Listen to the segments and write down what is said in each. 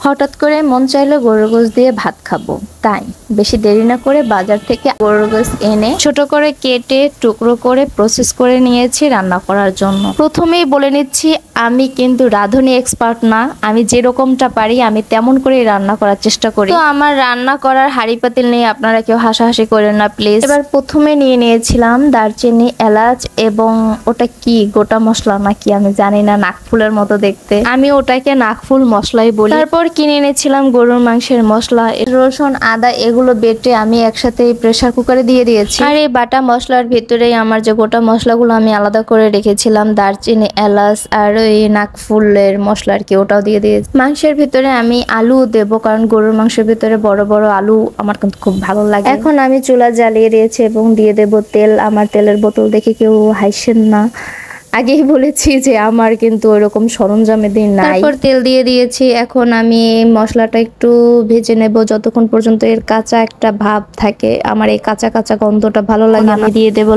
হঠাৎ করে মন চাইলো গরুর গোশত দিয়ে ভাত খাবো, তাই বেশি দেরি না করে বাজার থেকে গরুর গোশত এনে ছোট করে কেটে টুকরো করে প্রসেস করে নিয়েছি রান্না করার জন্য। প্রথমেই বলে নিচ্ছি, আমি কিন্তু রাঁধুনি এক্সপার্ট না। আমি যেরকমটা পারি আমি তেমন করে রান্না করার চেষ্টা করি। তো আমার রান্না করার হাঁড়ি পাতিল নিয়ে আপনারা কেউ হাসাহাসি করেন না প্লিজ। এবার প্রথমে নিয়ে নিয়েছিলাম দারচিনি, এলাচ এবং ওটা কি গোটা মশলা নাকি আমি জানি না, নাকফুলের মতো দেখতে, আমি ওটাকে নাকফুল মশলাই বলি। তারপর কিনে এনেছিলাম গরুর মাংসের মশলা, রসুন, আদা এগুলো বেটে আমি একসাথে প্রেসার কুকারে দিয়ে দিয়েছি। আর এই বাটা মশলার ভিতরেই আমার যে গোটা মশলাগুলো আমি আলাদা করে রেখেছিলাম, দারচিনি, এলাচ আর ওই নাকফুলের মশলা আর কি, ওটাও দিয়ে দিয়েছি। মাংসের ভিতরে আমি আলু দেব, কারণ গরুর মাংসের ভিতরে বড় বড় আলু আমার কিন্তু খুব ভালো লাগে। এখন আমি চুলা জ্বালিয়ে দিয়েছি এবং দিয়ে দেব তেল। আমার তেলের বোতল দেখে কেউ হাসছেন না, আগেই বলেছি যে আমার কিন্তু ওইরকম সরঞ্জামে দিন নাই। তারপর তেল দিয়ে দিয়েছি। এখন আমি মশলাটা একটু ভেজে নেব যতক্ষণ পর্যন্ত এর কাঁচা একটা ভাব থাকে। আমার এই কাঁচা কাঁচা গন্ধটা ভালো লাগে। আমি দিয়ে দেব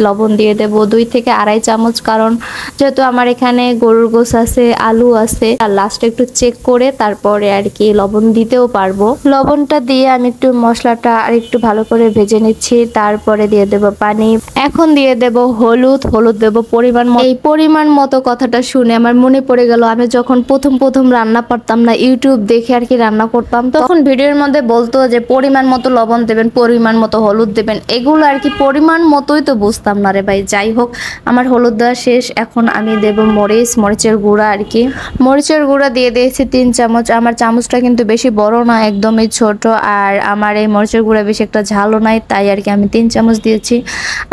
লবণ দিয়ে দেব 2 থেকে আড়াই চামচ, কারণ যেহেতু আমার এখানে গরুর গোশত আছে, আলু আছে, আর লাস্টে একটু চেক করে তারপরে আর কি লবণ দিতেও পারবো। লবণটা দিয়ে আমি একটু মশলাটা আর একটু ভালো করে ভেজে নিচ্ছি। তারপরে দিয়ে দেব পানি। এখন দিয়ে দেব হলুদ দেব পরিমাণ। এই পরিমাণ মতো কথাটা শুনে আমার মনে পড়ে গেল, আমি যখন প্রথম রান্না পারতাম না, ইউটিউব দেখে আর কি রান্না করতাম, তখন ভিডিওর মধ্যে বলতো যে পরিমাণ মতো লবণ দেবেন, পরিমাণ মতো হলুদ দেবেন, এগুলো আর কি পরিমাণ মতোই তো বুঝতাম না রে ভাই। যাই হোক, আমার হলুদ দেওয়া শেষ। এখন আমি দেব মরিচের গুঁড়া আর কি। মরিচের গুঁড়া দিয়ে দিয়েছি 3 চামচ। আমার চামচটা কিন্তু বেশি বড় না, একদমই ছোট, আর আমার এই মরিচের গুঁড়া বেশি একটা ঝালও নাই, তাই আর কি আমি 3 চামচ দিয়েছি।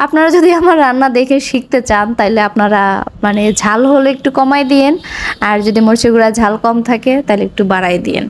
আপনারা যদি আমার রান্না দেখে শিখতে চান তাহলে আপনারা মানে ঝাল হলে একটু কমাই দিয়েন, আর যদি মরিচের গুঁড়া ঝাল কম থাকে তাহলে একটু বাড়াই দিয়েন।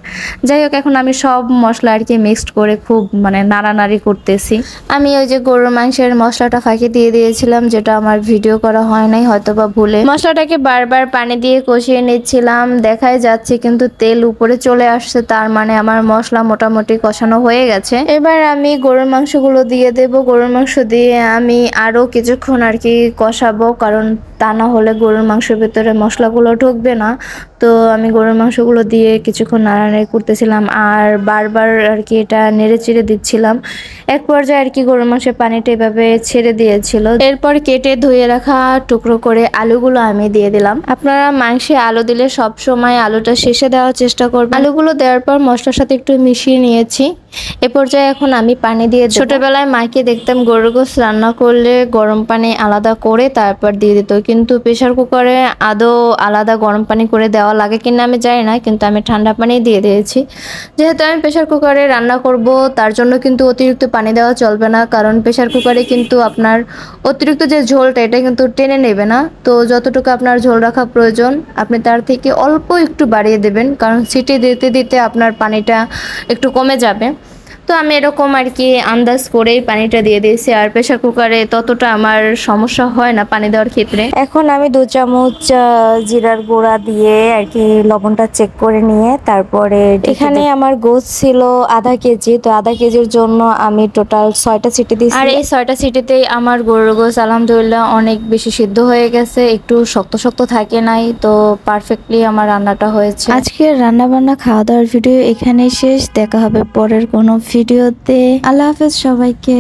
যাই হোক, এখন আমি সব মশলা আর কি মিক্সড করে খুব মানে নাড়ানাড়ি করতেছি। আমি ওই যে গরুর মাংসের মশলাটা ফাঁকি দিয়ে দিয়েছিলাম, যেটা আমার ভিডিও করা হয় নাই হয়তো বা ভুলে। মশলাটাকে বারবার পানি দিয়ে কষিয়ে নিচ্ছিলাম, দেখাই যাচ্ছে কিন্তু তেল উপরে চলে আসছে, তার মানে আমার মশলা মোটামুটি কষানো হয়ে গেছে। এবার আমি গরুর মাংসগুলো দিয়ে দেব। গরুর মাংস দিয়ে আমি আরো কিছুক্ষণ আর কি কষাবো, কারণ তা না হলে গরুর মাংসের ভিতরে মশলাগুলো ঢুকবে না। তো আমি গরুর মাংসগুলো দিয়ে কিছুক্ষণ নাড়ানাড়ি করতেছিলাম আর বারবার আর কি এটা নেড়ে চেড়ে দিচ্ছিলাম। এক পর্যায়ে আর কি গরুর মাংসের পানিটা এভাবে ছেড়ে দিয়েছিল। এরপর কেটে ধুয়ে রাখা টুকরো করে আলুগুলো আমি দিয়ে দিলাম। আপনারা মাংসে আলু দিলে সব সময় আলুটা শেষে দেওয়ার চেষ্টা করবেন। আলুগুলো দেওয়ার পর মশলার সাথে একটু মিশিয়ে নিয়েছি। এ পর্যায়ে এখন আমি পানি দিয়ে দেব। ছোটবেলায় মাকে দেখতাম গরুর গোশত রান্না করলে গরম পানি আলাদা করে তারপর দিয়ে দিত, কিন্তু প্রেসার কুকারে আদৌ আলাদা গরম পানি করে দেওয়া লাগে কিনা আমি জানি না, কিন্তু আমি ঠান্ডা পানি দিয়ে দিয়েছি। যেহেতু আমি প্রেসার কুকারে রান্না করব, তার জন্য কিন্তু অতিরিক্ত পানি দেওয়া চলবে না, কারণ প্রেসার কুকারে কিন্তু আপনার অতিরিক্ত যে ঝোলটা এটা কিন্তু টেনে নেবে না। তো যতটুকু আপনার ঝোল রাখা প্রয়োজন আপনি তার থেকে অল্প একটু বাড়িয়ে দেবেন, কারণ সিটি দিতে দিতে আপনার পানিটা একটু কমে যাবে। তো আমি এরকম আর কি আন্দাজ করেই পানিটা দিয়ে দিয়েছি, আর প্রেসার কুকারে ততটা আমার সমস্যা হয় না পানি দেওয়ার ক্ষেত্রে। এখন আমি 2 চামচ জিরার গুঁড়া দিয়ে আর কি লবণটা চেক করে নিয়ে তারপরে, এখানে আমার গোশত ছিল আধা কেজি, তো আধা কেজির জন্য আমি টোটাল 6টা সিটি দিয়েছি। আর এই 6টা সিটিতেই আমার গরুর গোশত আলহামদুলিল্লাহ অনেক বেশি সিদ্ধ হয়ে গেছে, একটু শক্ত থাকে নাই, তো পারফেক্টলি আমার রান্নাটা হয়েছে। আজকের রান্না বান্না খাওয়া দাওয়ার ভিডিও এখানেই শেষ। দেখা হবে পরের কোনো ভিডিওতে। আল্লাহ হাফেজ সবাইকে।